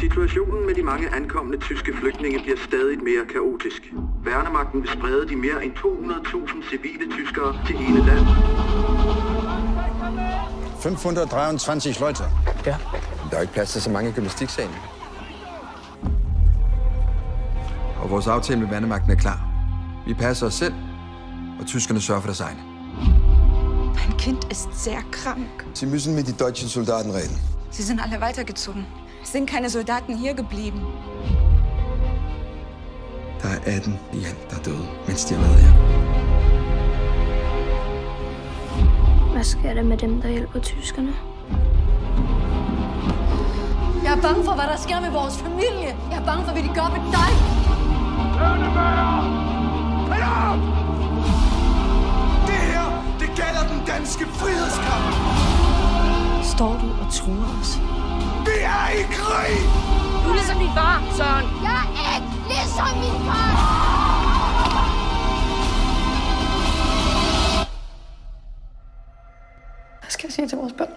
Situationen med de mange ankomne tyske flygtninge bliver stadig mere kaotisk. Værnemagten vil sprede de mere end 200.000 civile tyskere til hele landet. 523 Leute. Ja. Der er ikke plads til så mange i gymnastiksalen. Og vores aftale med Værnemagten er klar. Vi passer os selv, og tyskerne sørger for deres egne. Mein Kind ist sehr krank. Sie müssen mit die deutschen Soldaten reden. Sie sind alle weitergezogen. Es sind keine Soldaten hier geblieben. Der er 18 i alt, der er døde, mens de har været her. Hvad sker der med dem, der hjælper tyskerne? Jeg er bange for, hvad der sker med vores familie. Jeg er bange for, hvad de gør med dig. Det her, det gælder den danske frihedskamp. Står du og truer os? Vi er i krig! Du er ligesom din far, Søren. Jeg er ikke ligesom min far. Hvad skal jeg sige til vores børn?